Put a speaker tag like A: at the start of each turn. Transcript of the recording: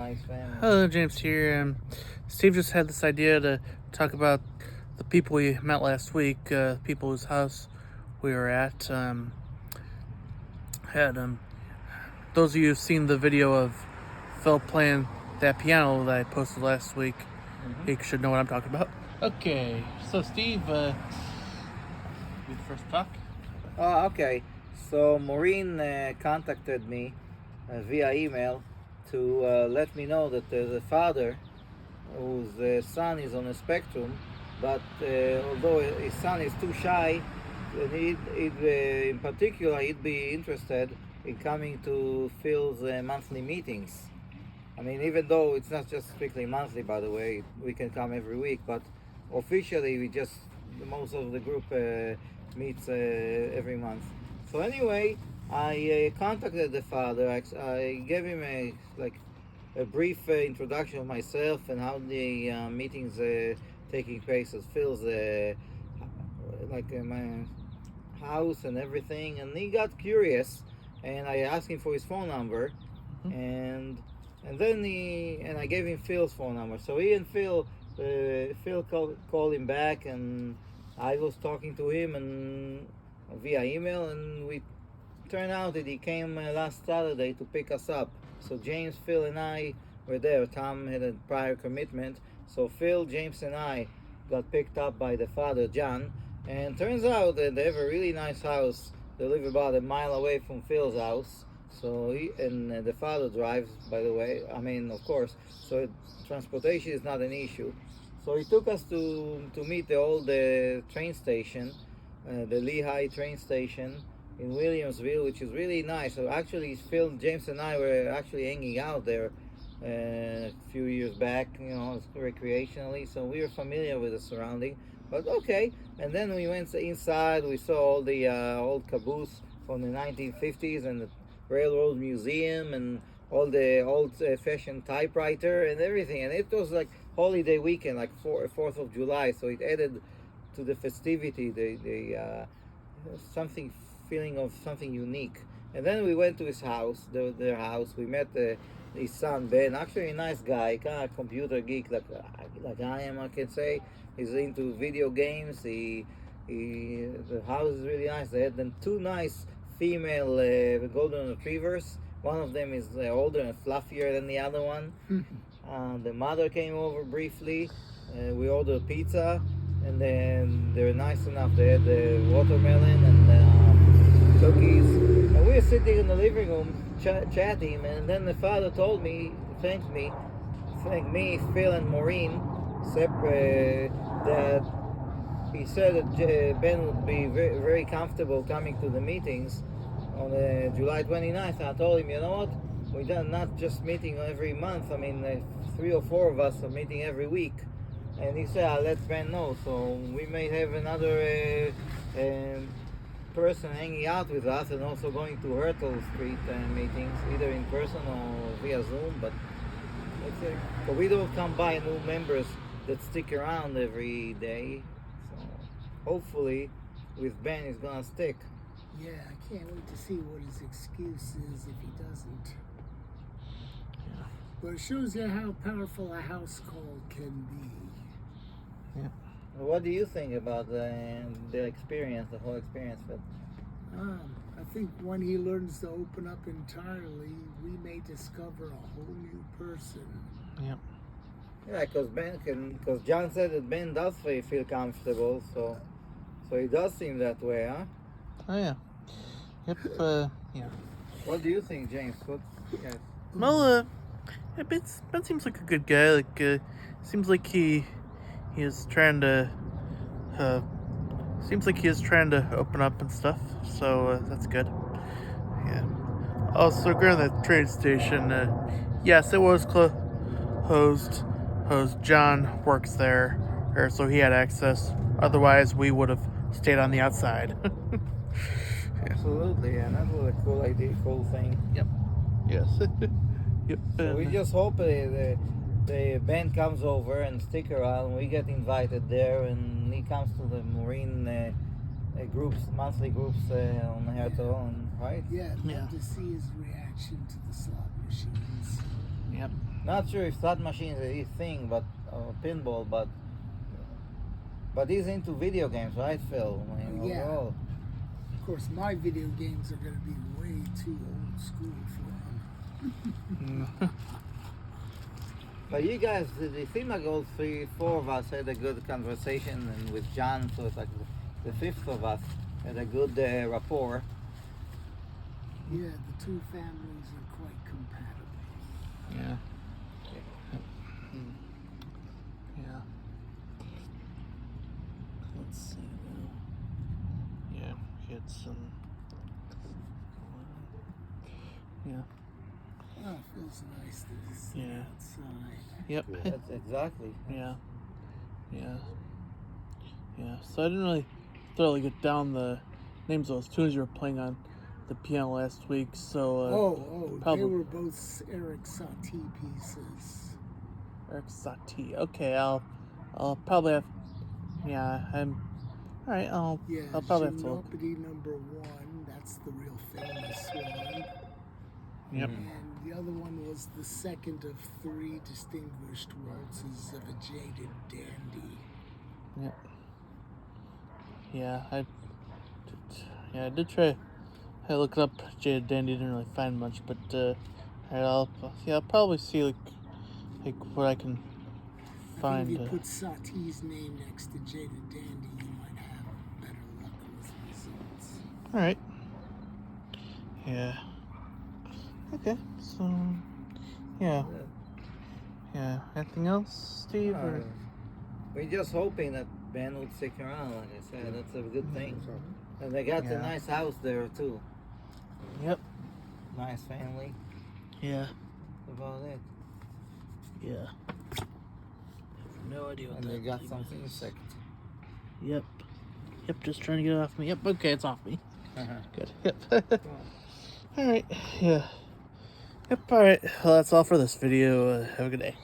A: nice family.
B: Hello, James here. Steve just had this idea to talk about the people we met last week, people whose house we were at. Those of you who've seen the video of Phil playing that piano that I posted last week, you should know what I'm talking about. Okay, so Steve, you the first talk.
A: Oh, okay. So Maureen contacted me via email to let me know that there's a father whose son is on a spectrum, but although his son is too shy, in particular, he'd be interested in coming to Phil's monthly meetings. I mean, even though it's not just strictly monthly, by the way, we can come every week, but officially most of the group meets every month. So anyway, I contacted the father. I gave him a brief introduction of myself and how the meetings taking place at Phil's my house and everything, and he got curious, and I asked him for his phone number, and then I gave him Phil's phone number. So he and Phil called him back, and I was talking to him and via email, and we turned out that he came last Saturday to pick us up. So James, Phil, and I were there. Tom had a prior commitment, so Phil, James, and I got picked up by the father, John. And turns out that they have a really nice house. They live about a mile away from Phil's house. So the father drives, by the way. I mean, of course. So transportation is not an issue. So he took us to meet the old train station, the Lehigh train station in Williamsville, which is really nice. So actually, Phil, James, and I were actually hanging out there a few years back, recreationally. So we were familiar with the surrounding. But okay, and then we went inside. We saw all the old caboose from the 1950s and the Railroad Museum and all the old-fashioned typewriter and everything. And it was like holiday weekend, like 4th of July. So it added to the festivity, the feeling of something unique. And then we went to his house, their house. We met his son Ben, actually a nice guy, kind of computer geek like I am, I can say. He's into video games. The house is really nice. They had them two nice female golden retrievers. One of them is older and fluffier than the other one. The mother came over briefly. We ordered pizza, and then they were nice enough. They had the watermelon and cookies. And we were sitting in the living room chatting, and then the father thanked me, Phil and Maureen, that he said that Ben would be very, very comfortable coming to the meetings on July 29th. I told him, you know what, we're not just meeting every month. I mean, 3 or 4 of us are meeting every week. And he said, I'll let Ben know. So we may have another person hanging out with us and also going to Hertel Street meetings, either in person or via Zoom. But we don't come by new members that stick around every day. So hopefully with Ben it's gonna stick.
C: Yeah, I can't wait to see what his excuse is if he doesn't.
B: Yeah.
C: But it shows you how powerful a house call can be.
B: Yeah.
A: What do you think about the experience, the whole experience?
C: I think when he learns to open up entirely, we may discover a whole new person.
B: Yeah.
A: Yeah, because John said that Ben does feel comfortable, so it does seem that way, huh?
B: Oh yeah. Yep. Yeah.
A: What do you think, James? Yes.
B: Well, Ben seems like a good guy. Like, seems like he is trying to. Seems like he is trying to open up and stuff. So that's good. Yeah. Also, going to the train station. Yes, it was closed. John works there, so he had access. Otherwise, we would have stayed on the outside.
A: Absolutely, and that was a cool idea, cool thing.
B: Yep. Yes. Yep.
A: So we just hope the band comes over and stick around. We get invited there, and he comes to the Marine monthly groups on Hertel, right?
C: Yeah, I'd love to see his reaction to the slot machines.
B: Yep.
A: Not sure if slot machine is his thing, but pinball, but he's into video games, right, Phil? I mean,
C: Yeah.
A: overall.
C: Of course, my video games are going to be way too old school for him.
A: But you guys, it seemed like all four of us had a good conversation, and with John, so it's like the fifth of us had a good rapport.
C: Yeah, the two families are quite compatible.
B: Yeah. Yeah. Let's see now. Yeah, get some. Yeah.
C: Oh, it feels nice to sit
B: Yeah.
C: outside.
B: Yep.
A: That's exactly.
B: Yeah. Yeah. Yeah. So I didn't really thoroughly get down the names of those tunes you were playing on the piano last week. So
C: They
B: probably
C: were both Eric Satie pieces.
B: Eric Satie. Okay, I'll probably have. Yeah, I'm. All right, I'll probably have to look.
C: Gymnopédie number 1, that's the real famous one.
B: Yep.
C: And the other one was the second of 3 distinguished waltzes of a jaded dandy.
B: Yep. Yeah, I did try. I looked up Jaded Dandy, didn't really find much, but I'll probably see like what I can
C: I
B: find.
C: think if you put Satie's name next to Jaded Dandy, you might have better luck with results.
B: All right. Yeah. Okay. So. Yeah. Yeah. Anything else, Steve? Or?
A: We're just hoping that Ben would stick around. Like I said, that's a good thing. And they got a nice house there too.
B: Yep.
A: Nice family.
B: Yeah.
A: That's about it.
B: Yeah. No idea what
A: And
B: that
A: they got
B: thing
A: some
B: is.
A: insect.
B: Yep. Yep. Just trying to get it off me. Yep. Okay, it's off me. Good. Yep. All right. Yeah. Yep. All right. Well, that's all for this video. Have a good day.